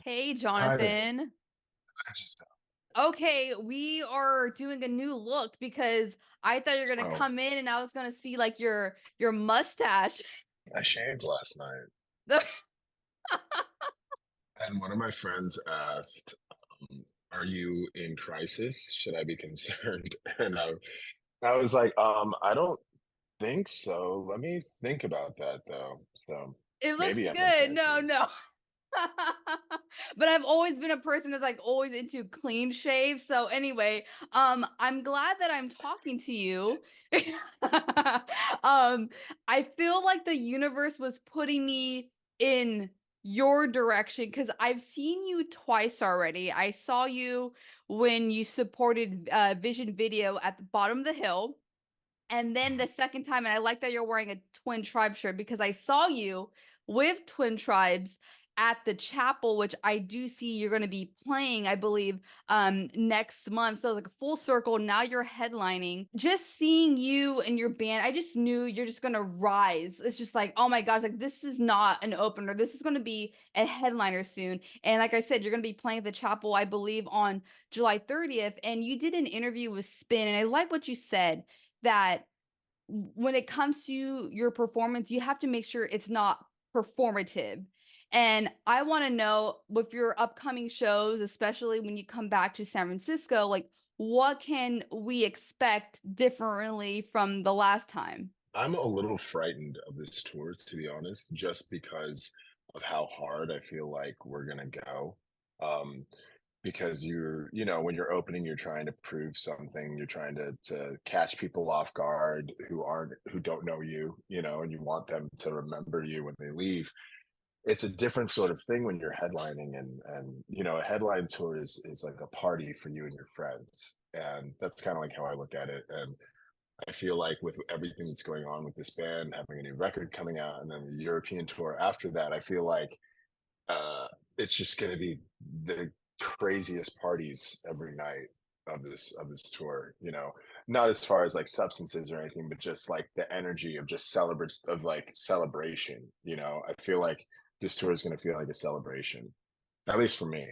Hey, Hi there. Jonathan. I just Okay, we are doing a new look because I thought you were gonna oh, come in and I was gonna see like your mustache. I shaved last night, and one of my friends asked, "Are you in crisis? Should I be concerned?" And I was like, I don't think so. Let me think about that though. So It looks maybe I'm in good. No, crisis. no. But I've always been a person that's like always into clean shave. So anyway, I'm glad that I'm talking to you. I feel like the universe was putting me in your direction because I've seen you twice already. I saw you when you supported Vision Video at the bottom of the hill. And then the second time, and I like that you're wearing a Twin Tribe shirt because I saw you with Twin Tribes at the chapel, which I do see you're going to be playing, I believe, next month. So like a full circle. Now you're headlining. Just seeing you and your band, I just knew you're just going to rise. It's just like, oh my gosh, like this is not an opener. This is going to be a headliner soon. And like I said, you're going to be playing at the chapel, I believe, on July 30th. And you did an interview with Spin, and I like what you said that when it comes to your performance, you have to make sure it's not performative. And I want to know with your upcoming shows, especially when you come back to San Francisco, like what can we expect differently from the last time? I'm a little frightened of this tour, to be honest, just because of how hard I feel like we're gonna go. Um, because when you're opening, you're trying to prove something, you're trying to catch people off guard who don't know you, and you want them to remember you when they leave. It's a different sort of thing when you're headlining, and a headline tour is like a party for you and your friends. And that's kind of like how I look at it. And I feel like with everything that's going on with this band, having a new record coming out, and then the European tour after that, I feel like uh, it's just going to be the craziest parties every night of this tour. Not as far as like substances or anything, but just like the energy of just celebrate of like celebration. I feel like this tour is going to feel like a celebration, at least for me.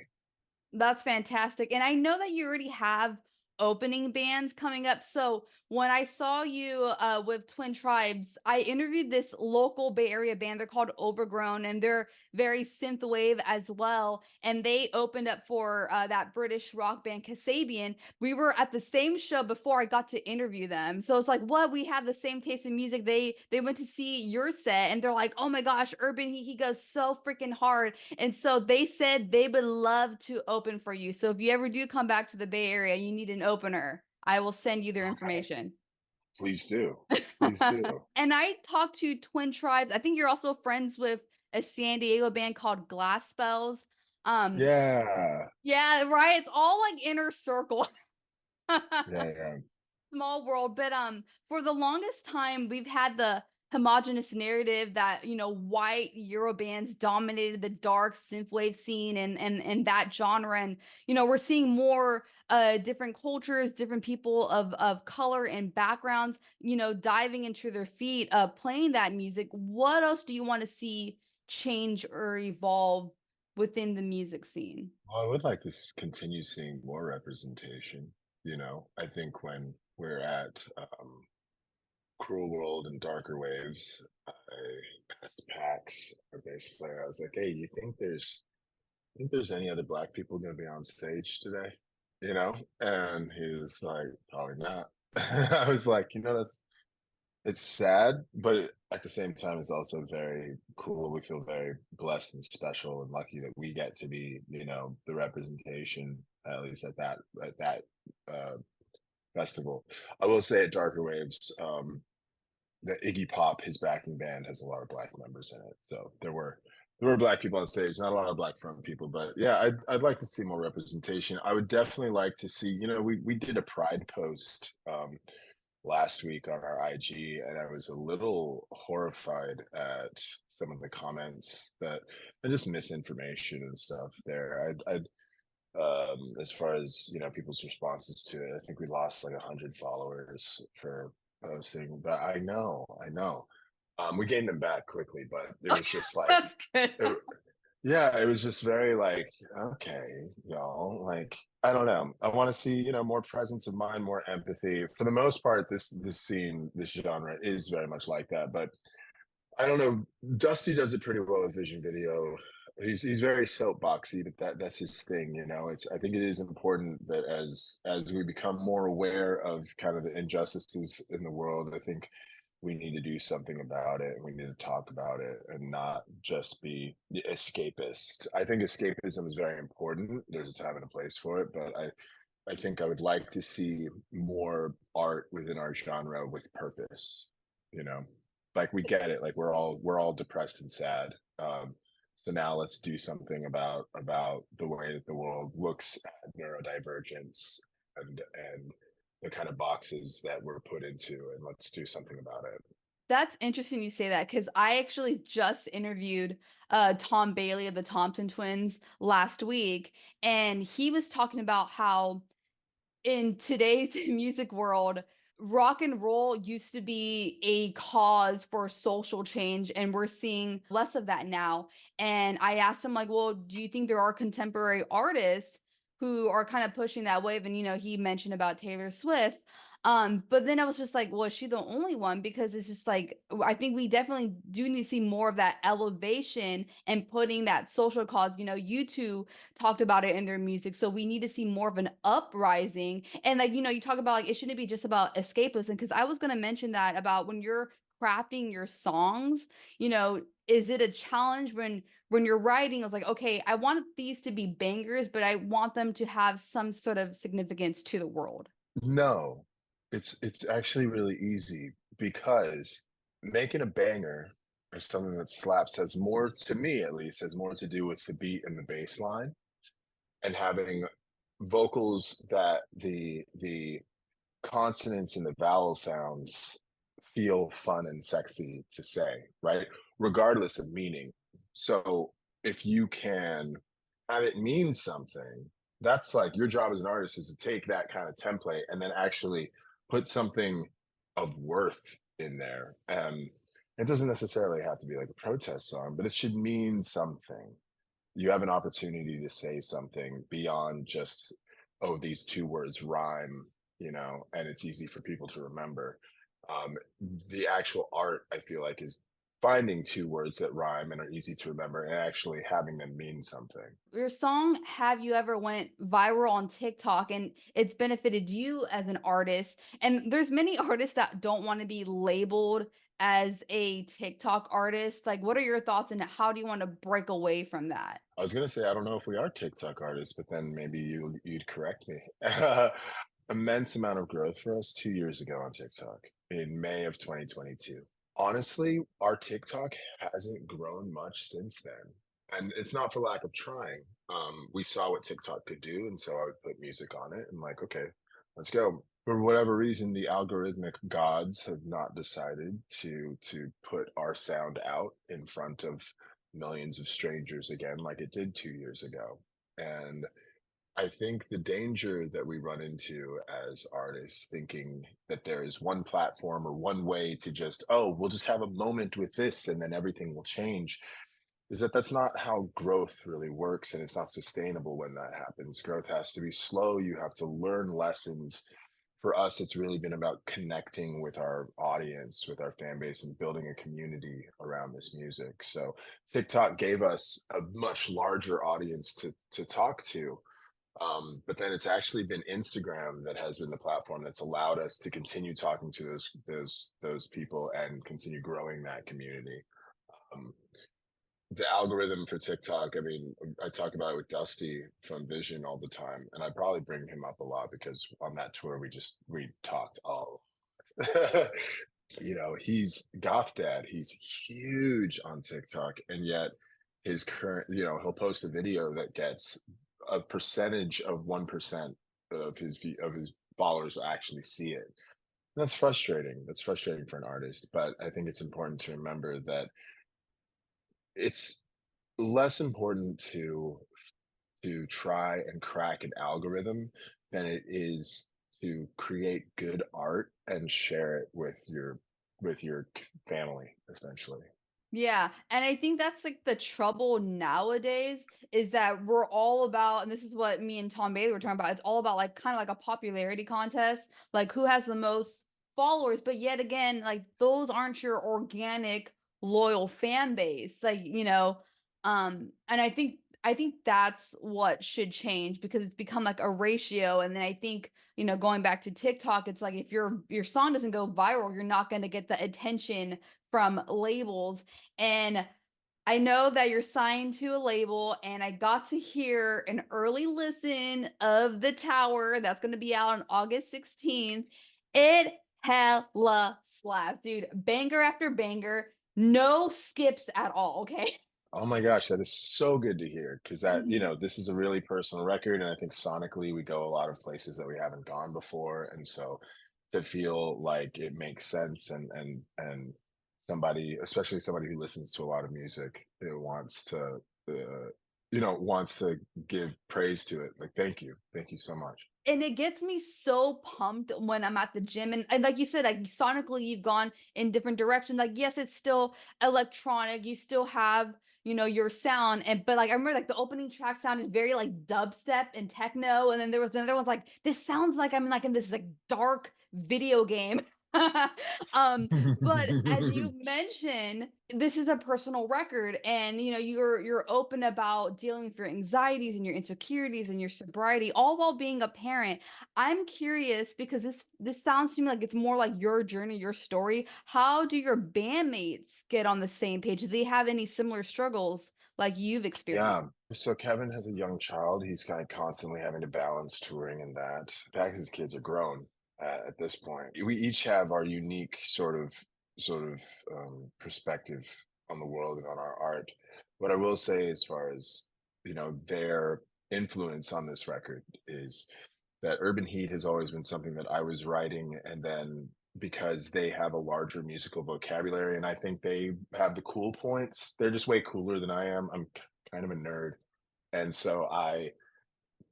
That's fantastic. And I know that you already have opening bands coming up. So when I saw you with Twin Tribes, I interviewed this local Bay Area band. They're called Overgrown, and they're very synthwave as well. And they opened up for that British rock band Kasabian. We were at the same show before I got to interview them. So it's like, what? We have the same taste in music. They went to see your set, and they're like, oh my gosh, Urban, he goes so freaking hard. And so they said they would love to open for you. So if you ever do come back to the Bay Area, you need an opener, I will send you their Okay, information. please do, please do. And I talked to Twin Tribes. I think you're also friends with a San Diego band called Glass Spells. Um, Yeah, yeah, right. It's all like inner circle. yeah, yeah. Small world, but for the longest time we've had the homogenous narrative that white Euro bands dominated the dark synthwave scene and that genre, and we're seeing more different cultures, different people of color and backgrounds diving into their feet, playing that music. What else do you want to see change or evolve within the music scene? Well, I would like to continue seeing more representation. I think when we're at Cruel World and Darker Waves, I asked Pax, our bass player, I was like, "Hey, you think there's any other black people going to be on stage today?" And he was like, "Probably not." I was like, it's sad, but at the same time, it's also very cool. We feel very blessed and special and lucky that we get to be, the representation, at least at that uh, festival. I will say at Darker Waves, the Iggy Pop, his backing band, has a lot of black members in it. So there were black people on stage, not a lot of black front people, but yeah, I'd like to see more representation. I would definitely like to see, we did a pride post last week on our IG, and I was a little horrified at some of the comments that and just misinformation and stuff there. As far as people's responses to it, I think we lost like 100 followers for posting, but I know. We gained them back quickly, but it was just like That's good. Yeah, it was just very like, okay, y'all, like, I don't know. I want to see, more presence of mind, more empathy. For the most part, this scene, this genre is very much like that. But I don't know. Dusty does it pretty well with Vision Video. He's very soapboxy, but that's his thing, It's I think it is important that as we become more aware of kind of the injustices in the world, I think we need to do something about it and we need to talk about it and not just be the escapist. I think escapism is very important. There's a time and a place for it, but I think I would like to see more art within our genre with purpose, you know. Like we get it, like we're all depressed and sad. So now let's do something about the way that the world looks at neurodivergence and the kind of boxes that we're put into, and let's do something about it. That's interesting you say that because I actually just interviewed Tom Bailey of the Thompson Twins last week, and he was talking about how in today's music world, rock and roll used to be a cause for social change, and we're seeing less of that now. And I asked him, like, well, do you think there are contemporary artists who are kind of pushing that wave? And, he mentioned about Taylor Swift. But then I was just like, well, is she the only one? Because it's just like, I think we definitely do need to see more of that elevation and putting that social cause. You two talked about it in their music. So we need to see more of an uprising. And like, you talk about like it shouldn't be just about escapism. Because I was gonna mention that about when you're crafting your songs, is it a challenge when you're writing? It's like, okay, I want these to be bangers, but I want them to have some sort of significance to the world. No, it's actually really easy because making a banger or something that slaps has more, to me at least, has more to do with the beat and the bass line and having vocals that the consonants and the vowel sounds feel fun and sexy to say, right? Regardless of meaning. So if you can have it mean something, that's like your job as an artist is to take that kind of template and then actually put something of worth in there. It doesn't necessarily have to be like a protest song, but it should mean something. You have an opportunity to say something beyond just, oh, these two words rhyme, and it's easy for people to remember. The actual art, I feel like, is finding two words that rhyme and are easy to remember and actually having them mean something. Your song "Have You Ever" went viral on TikTok, and it's benefited you as an artist. And there's many artists that don't want to be labeled as a TikTok artist. Like, what are your thoughts, and how do you want to break away from that? I was gonna say I don't know if we are TikTok artists, but then maybe you'd correct me. Immense amount of growth for us 2 years ago on TikTok in May of 2022. Honestly, our TikTok hasn't grown much since then. And it's not for lack of trying. We saw what TikTok could do, and so I would put music on it and like, okay, let's go. For whatever reason, the algorithmic gods have not decided to put our sound out in front of millions of strangers again like it did 2 years ago. And I think the danger that we run into as artists thinking that there is one platform or one way to just, oh, we'll just have a moment with this and then everything will change, is that that's not how growth really works. And it's not sustainable when that happens. Growth has to be slow. You have to learn lessons. For us, it's really been about connecting with our audience, with our fan base, and building a community around this music. So TikTok gave us a much larger audience to talk to, but then it's actually been Instagram that has been the platform that's allowed us to continue talking to those people and continue growing that community. Um, the algorithm for TikTok, I mean, I talk about it with Dusty from Vision all the time, and I probably bring him up a lot because on that tour we talked all. He's Goth Dad. He's huge on TikTok, and yet his current, he'll post a video that gets a percentage of 1% of his followers will actually see it. That's frustrating. That's frustrating for an artist, but I think it's important to remember that it's less important to try and crack an algorithm than it is to create good art and share it with your family, essentially. Yeah, and I think that's like the trouble nowadays is that we're all about, and this is what me and Tom Bailey were talking about. It's all about like kind of like a popularity contest, like who has the most followers. But yet again, like those aren't your organic, loyal fan base. Like, and I think that's what should change because it's become like a ratio. And then I think, going back to TikTok, it's like if your song doesn't go viral, you're not going to get the attention from labels. And I know that you're signed to a label, and I got to hear an early listen of The Tower that's gonna be out on August 16th. It hella slaps, dude. Banger after banger, no skips at all, okay? Oh my gosh, that is so good to hear because that, Mhm. this is a really personal record. And I think sonically we go a lot of places that we haven't gone before. And so to feel like it makes sense and somebody, especially somebody who listens to a lot of music, it wants to give praise to it. Like, thank you so much. And it gets me so pumped when I'm at the gym, and like you said, like sonically you've gone in different directions. Like, yes, it's still electronic. You still have, your sound. And but like I remember like the opening track sounded very like dubstep and techno. And then there was another one's like, this sounds like I'm like in this like dark video game. But as you mentioned, this is a personal record, and you're open about dealing with your anxieties and your insecurities and your sobriety, all while being a parent. I'm curious because this sounds to me like it's more like your journey, your story. How do your bandmates get on the same page? Do they have any similar struggles like you've experienced? Yeah. So Kevin has a young child. He's kind of constantly having to balance touring and that. In fact, his kids are grown at this point. We each have our unique sort of perspective on the world and on our art. What I will say, as far as their influence on this record, is that Urban Heat has always been something that I was writing, and then because they have a larger musical vocabulary and I think they have the cool points, they're just way cooler than I am. I'm kind of a nerd. And so I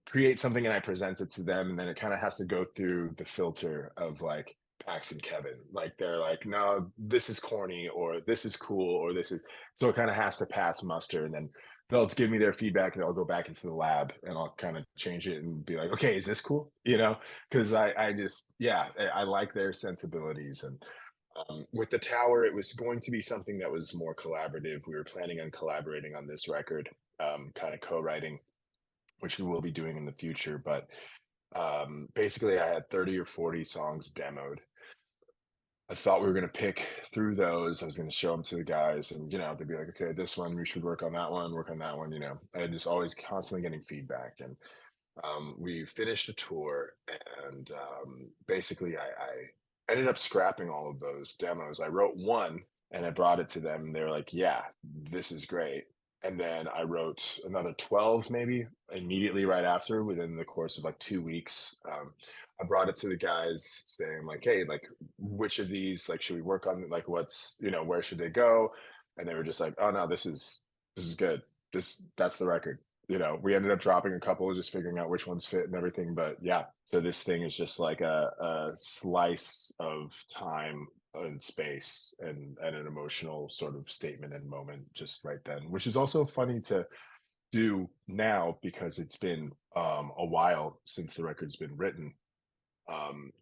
create something and I present it to them, and then it kind of has to go through the filter of like Pax and Kevin. Like they're like, no, this is corny, or this is cool, or this is, so it kind of has to pass muster. And then they'll give me their feedback and I'll go back into the lab and I'll kind of change it and be like, okay, is this cool? Because I just, yeah, I like their sensibilities. And with the tower, it was going to be something that was more collaborative. We were planning on collaborating on this record, kind of co-writing, which we will be doing in the future. But basically, I had 30 or 40 songs demoed. I thought we were going to pick through those. I was going to show them to the guys, and they'd be like, "Okay, this one we should work on that one, work on that one." I just always constantly getting feedback, and we finished a tour, and basically, I ended up scrapping all of those demos. I wrote one, and I brought it to them, and they were like, "Yeah, this is great." And then I wrote another 12, maybe immediately right after, within the course of like 2 weeks. I brought it to the guys, saying like, "Hey, like, which of these, like, should we work on? Like, where should they go?" And they were just like, "Oh no, this is good. That's the record." We ended up dropping a couple, just figuring out which ones fit and everything. But yeah, so this thing is just like a slice of time and space, and an emotional sort of statement and moment just right then, which is also funny to do now because it's been a while since the record's been written.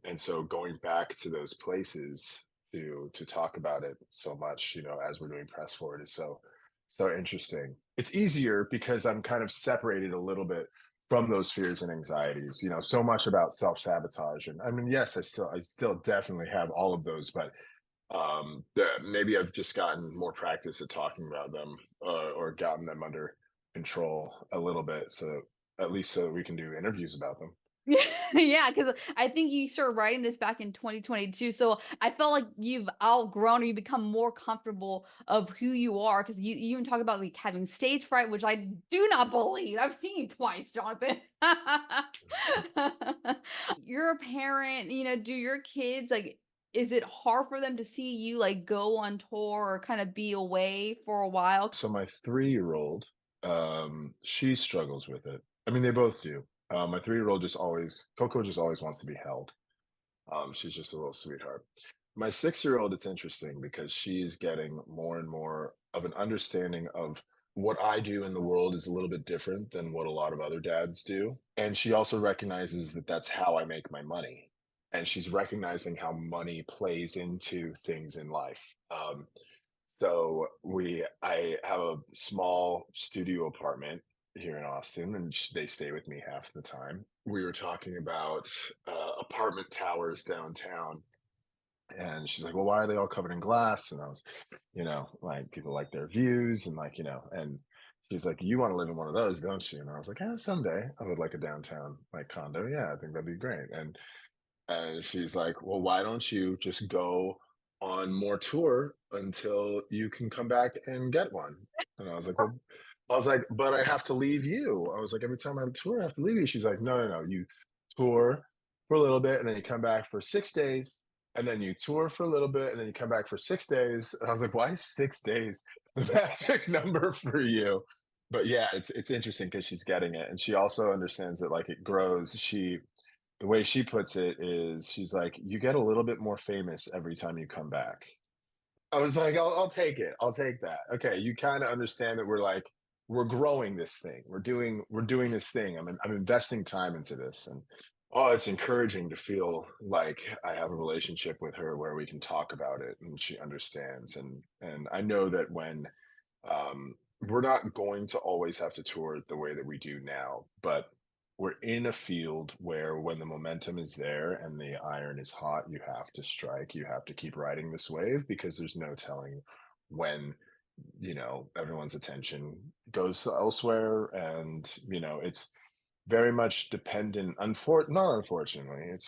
And so going back to those places to talk about it so much, as we're doing press for it, is so interesting. It's easier because I'm kind of separated a little bit from those fears and anxieties. So much about self-sabotage, and I mean, yes, I still definitely have all of those, but maybe I've just gotten more practice at talking about them, or gotten them under control a little bit, so at least so that we can do interviews about them. Yeah, because I think you started writing this back in 2022. So I felt like you've outgrown or you become more comfortable of who you are. Because you even talk about like having stage fright, which I do not believe. I've seen you twice, Jonathan. You're a parent, do your kids like, is it hard for them to see you like go on tour or kind of be away for a while? So my 3-year-old, she struggles with it. I mean, they both do. My 3-year-old just always Coco just always wants to be held. She's just a little sweetheart. My 6-year-old, it's interesting because she's getting more and more of an understanding of what I do in the world is a little bit different than what a lot of other dads do. And she also recognizes that that's how I make my money. And she's recognizing how money plays into things in life. I have a small studio apartment here in Austin, and they stay with me half the time. We were talking about apartment towers downtown, and she's like, "Well, why are they all covered in glass?" And I was, like, people like their views, and like, and she was like, "You want to live in one of those, don't you?" And I was like, "Yeah, someday I would like a downtown like condo. Yeah, I think that'd be great." And she's like, "Well, why don't you just go on more tour until you can come back and get one?" And I was like, "Well," I was like, "But I have to leave you." I was like, "Every time I tour, I have to leave you." She's like, "No, no, no. You tour for a little bit and then you come back for 6 days. And then you tour for a little bit and then you come back for 6 days." And I was like, "Why is 6 days the magic number for you?" But yeah, it's interesting because she's getting it. And she also understands that like it grows. The way she puts it is she's like, "You get a little bit more famous every time you come back." I was like, I'll take it. I'll take that. Okay, you kind of understand that we're growing this thing. We're doing this thing. I'm investing time into this, and oh, it's encouraging to feel like I have a relationship with her where we can talk about it and she understands. And I know that when we're not going to always have to tour the way that we do now, but we're in a field where when the momentum is there and the iron is hot, you have to strike. You have to keep riding this wave because there's no telling when everyone's attention goes elsewhere. And it's very much dependent, not unfortunately,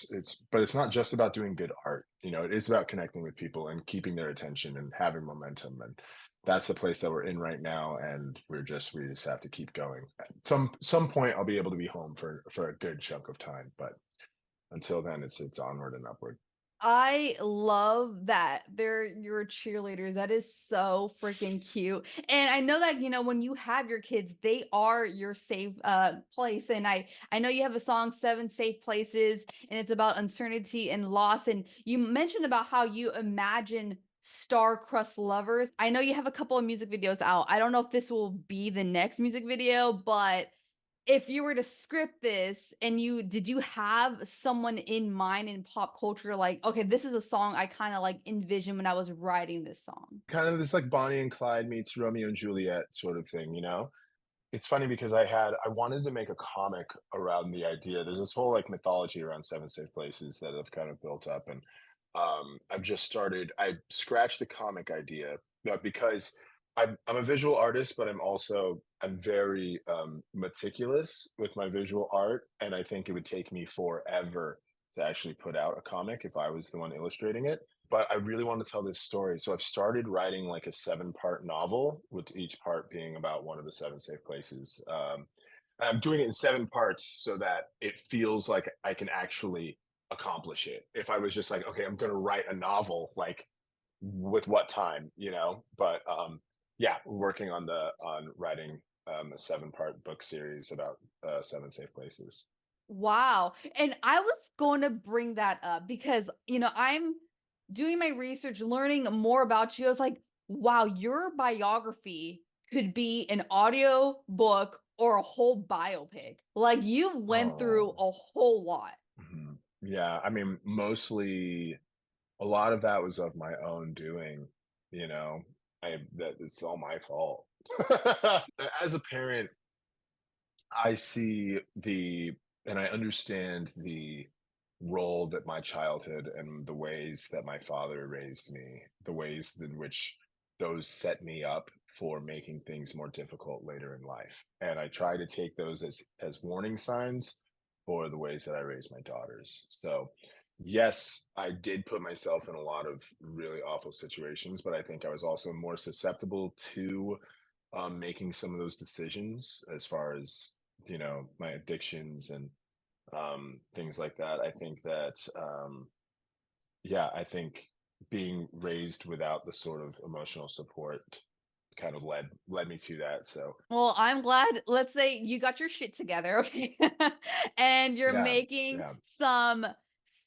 but it's not just about doing good art. It is about connecting with people and keeping their attention and having momentum. And that's the place that we're in right now, and we just have to keep going. At some point I'll be able to be home for a good chunk of time, but until then it's onward and upward. I love that they're your cheerleaders. That is so freaking cute. And I know that, when you have your kids, they are your safe place. And I know you have a song, Seven Safe Places, and it's about uncertainty and loss. And you mentioned about how you imagine star-crossed lovers. I know you have a couple of music videos out. I don't know if this will be the next music video, but if you were to script this and did you have someone in mind in pop culture, like, okay, this is a song I kind of like envisioned when I was writing this song? Kind of this like Bonnie and Clyde meets Romeo and Juliet sort of thing. It's funny because I wanted to make a comic around the idea. There's this whole like mythology around seven safe places that have kind of built up, and I scratched the comic idea, because I'm a visual artist, but I'm very meticulous with my visual art, and I think it would take me forever to actually put out a comic if I was the one illustrating it. But I really want to tell this story. So I've started writing like a 7-part novel, with each part being about one of the seven safe places. I'm doing it in 7 parts so that it feels like I can actually accomplish it. If I was just like, okay, I'm going to write a novel, like with what time? But yeah, we're working on writing a 7-part book series about seven safe places. Wow. And I was going to bring that up because, I'm doing my research, learning more about you. I was like, wow, your biography could be an audio book or a whole biopic. Like you went through Oh, a whole lot. yeah. I mean, mostly a lot of that was of my own doing. You know, that it's all my fault. As a parent, I see and I understand the role that my childhood and the ways that my father raised me, the ways in which those set me up for making things more difficult later in life. And I try to take those as warning signs for the ways that I raise my daughters. So, yes, I did put myself in a lot of really awful situations, but I think I was also more susceptible to making some of those decisions as far as my addictions and things like that. I think that yeah, I think being raised without the sort of emotional support kind of led me to that. So Well, I'm glad, let's say you got your shit together, okay? And you're yeah, making yeah, some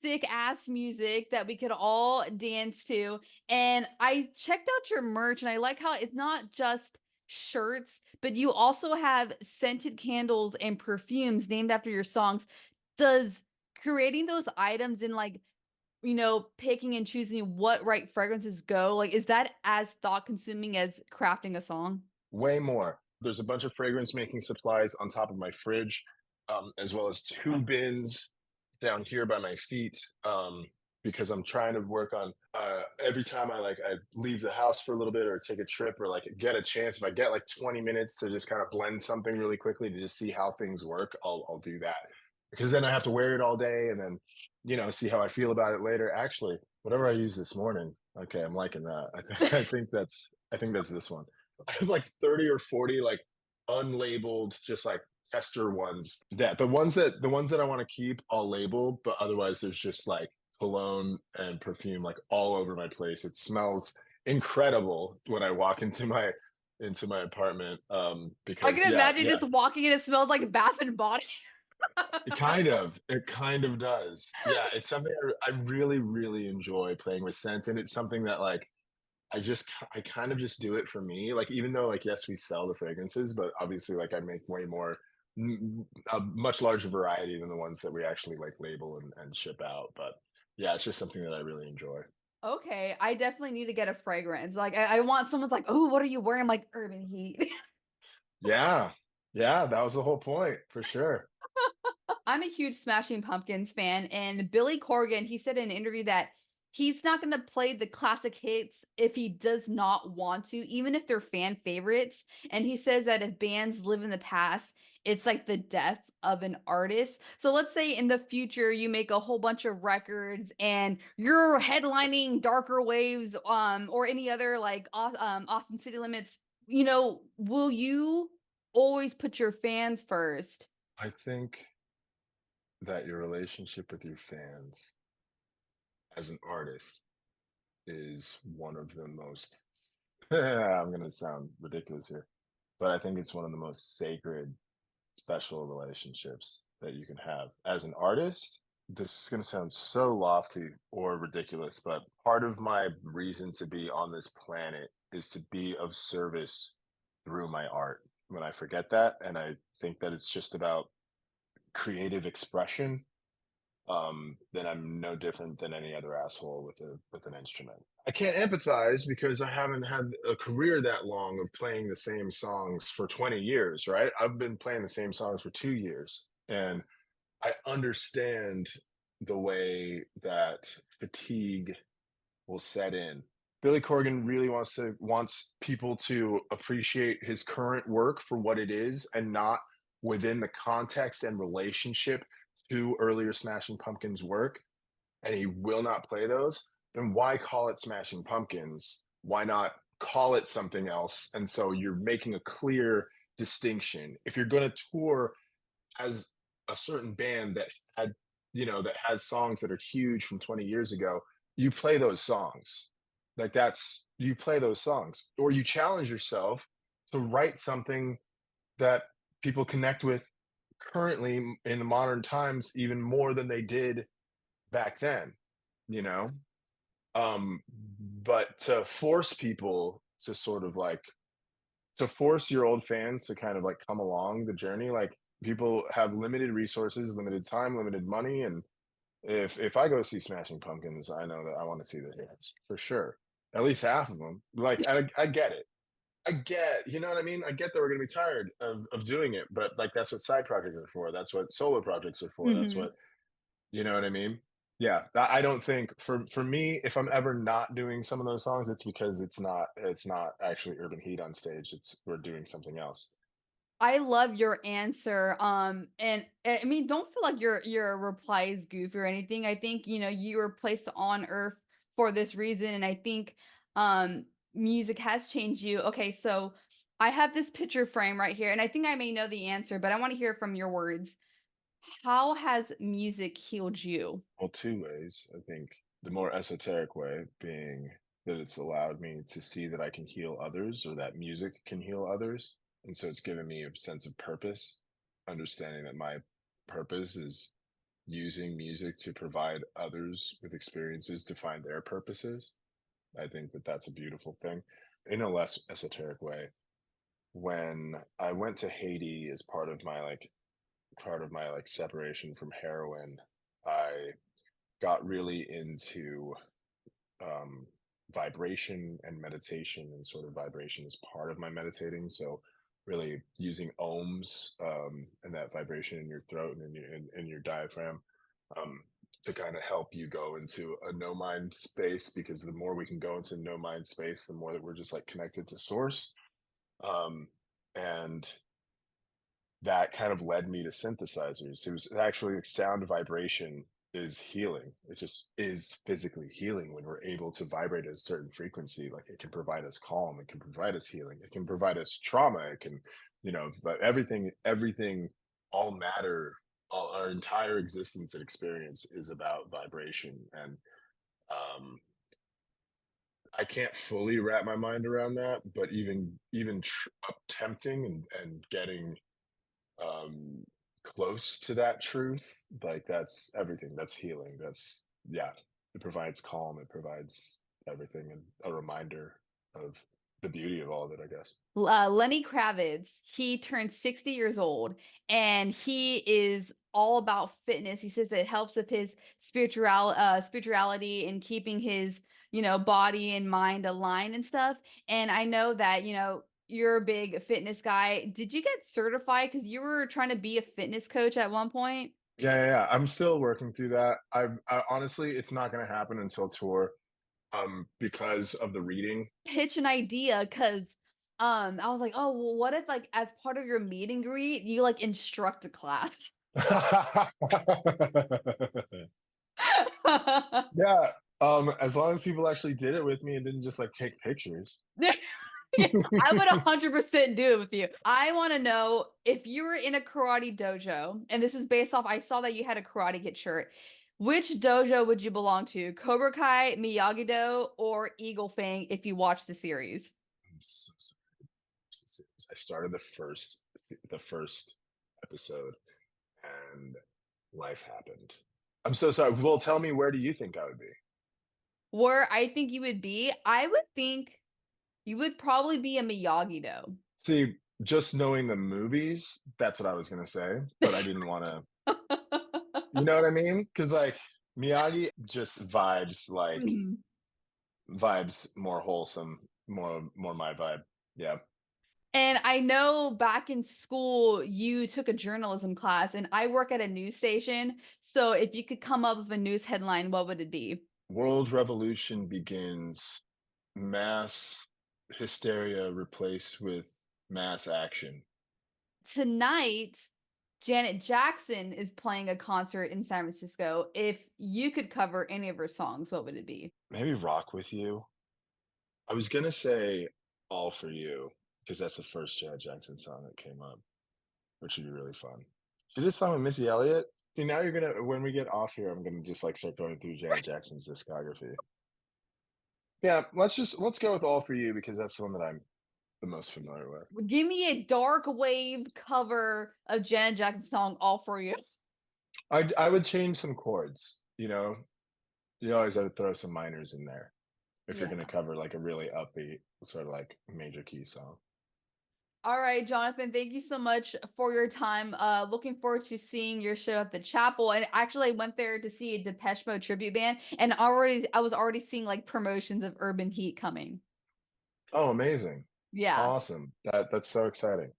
sick ass music that we could all dance to. And I checked out your merch and I like how it's not just shirts, but you also have scented candles and perfumes named after your songs. Does creating those items and like, picking and choosing what right fragrances go, like, is that as thought consuming as crafting a song? Way more. There's a bunch of fragrance making supplies on top of my fridge, as well as two bins down here by my feet. Because I'm trying to work on every time I leave the house for a little bit or take a trip or like get a chance. If I get like 20 minutes to just kind of blend something really quickly to just see how things work, I'll do that. Because then I have to wear it all day and then see how I feel about it later. Actually, whatever I used this morning, okay, I'm liking that. I think that's this one. I have like 30 or 40 like unlabeled, just like tester ones. That the ones that I want to keep, I'll label, but otherwise there's just like cologne and perfume like all over my place. It smells incredible when I walk into my apartment. I Because can yeah, imagine yeah, just walking and it smells like Bath and Body. it kind of does. Yeah, it's something I really, really enjoy playing with scent, and it's something that like I kind of just do it for me. Like, even though, like, yes, we sell the fragrances, but obviously, like, I make way more, a much larger variety than the ones that we actually like label and ship out. But yeah, it's just something that I really enjoy. Okay, I definitely need to get a fragrance. Like, I want someone's like, "Oh, what are you wearing?" I'm like, "Urban Heat." Yeah, yeah, that was the whole point for sure. I'm a huge Smashing Pumpkins fan, and Billy Corgan, he said in an interview that he's not gonna play the classic hits if he does not want to, even if they're fan favorites. And he says that if bands live in the past, it's like the death of an artist. So let's say in the future you make a whole bunch of records and you're headlining Darker Waves, or any other like Austin City Limits. Will you always put your fans first? I think that your relationship with your fans as an artist is one of the most I'm gonna sound ridiculous here, but I think it's one of the most sacred, special relationships that you can have. As an artist, this is gonna sound so lofty or ridiculous, but part of my reason to be on this planet is to be of service through my art. When I forget that and I think that it's just about creative expression, then I'm no different than any other asshole with an instrument. I can't empathize because I haven't had a career that long of playing the same songs for 20 years, right? I've been playing the same songs for 2 years, and I understand the way that fatigue will set in. Billy Corgan really wants people to appreciate his current work for what it is and not within the context and relationship to earlier Smashing Pumpkins work, and he will not play those. Then why call it Smashing Pumpkins? Why not call it something else? And so you're making a clear distinction. If you're going to tour as a certain band that has songs that are huge from 20 years ago, you play those songs. Like, that's you play those songs, or you challenge yourself to write something that people connect with currently in the modern times even more than they did back then, you know? But to force people to sort of like to force your old fans to kind of like come along the journey, like, people have limited resources, limited time, limited money, and if I go see Smashing Pumpkins, I know that I want to see the hits for sure. At least half of them. Like, I get it. You know what I mean? I get that we're gonna be tired of doing it, but like, that's what side projects are for. That's what solo projects are for. That's Mhm. what you know what I mean? Yeah, I don't think for me, if I'm ever not doing some of those songs, it's because it's not actually Urban Heat on stage. It's we're doing something else. I love your answer. And I mean, don't feel like your reply is goofy or anything. I think, you were placed on earth for this reason. And I think music has changed you. Okay, so I have this picture frame right here, and I think I may know the answer, but I want to hear from your words. How has music healed you? Well, two ways. I think the more esoteric way being that it's allowed me to see that I can heal others or that music can heal others. And so it's given me a sense of purpose, understanding that my purpose is using music to provide others with experiences to find their purposes. I think that that's a beautiful thing. In a less esoteric way, when I went to Haiti as part of my like separation from heroin, I got really into um, vibration and meditation, and sort of vibration is part of my meditating. So really using ohms and that vibration in your throat and in your diaphragm um, to kind of help you go into a no mind space, because the more we can go into no mind space, the more that we're just like connected to source. Um, and that kind of led me to synthesizers. It was actually like sound vibration is healing. It just is physically healing when we're able to vibrate at a certain frequency. Like it can provide us calm, it can provide us healing, it can provide us trauma, it can, but everything, all matter, all our entire existence and experience is about vibration. And um I can't fully wrap my mind around that, but attempting and getting um close to that truth, like that's everything, that's healing, that's, yeah, it provides calm, it provides everything, and a reminder of the beauty of all of it, I guess. Lenny Kravitz, he turned 60 years old and he is all about fitness. He says it helps with his spirituality and keeping his, body and mind aligned and stuff. And I know that, you're a big fitness guy. Did you get certified? Because you were trying to be a fitness coach at one point. Yeah, I'm still working through that. I honestly, it's not going to happen until tour, because of the reading. Pitch an idea because I was like, oh, well, what if like as part of your meet and greet, you like instruct a class? Yeah, as long as people actually did it with me and didn't just like take pictures. I would 100% do it with you. I want to know if you were in a karate dojo, and this is based off, I saw that you had a Karate Kid shirt. Which dojo would you belong to? Cobra Kai, Miyagi-Do, or Eagle Fang if you watch the series? I'm so sorry. I started the first episode, and life happened. I'm so sorry. Well, tell me, where do you think I would be? Where I think you would be, I would think you would probably be a Miyagi-Do. See, just knowing the movies, that's what I was gonna say, but I didn't want to. You know what I mean? Because like Miyagi just Mhm. vibes more wholesome, more my vibe. Yeah. And I know back in school, you took a journalism class, and I work at a news station. So if you could come up with a news headline, what would it be? World revolution begins. Mass hysteria replaced with mass action. Tonight, Janet Jackson is playing a concert in San Francisco. If you could cover any of her songs, what would it be? Maybe Rock with You. I was gonna say All for You, because that's the first Janet Jackson song that came up, which would be really fun. She did a song with Missy Elliott. See, now you're gonna, when we get off here, I'm gonna just like start going through Janet Jackson's discography. Yeah, let's go with All for You, because that's the one that I'm the most familiar with. Give me a dark wave cover of Janet Jackson's song "All for You." I would change some chords. You always have to throw some minors in there if you're gonna Yeah. cover like a really upbeat sort of like major key song. All right, Jonathan, thank you so much for your time. Looking forward to seeing your show at the chapel. And actually, I went there to see a Depeche Mode tribute band, and I was already seeing like promotions of Urban Heat coming. Oh, amazing. Yeah. Awesome. That's so exciting.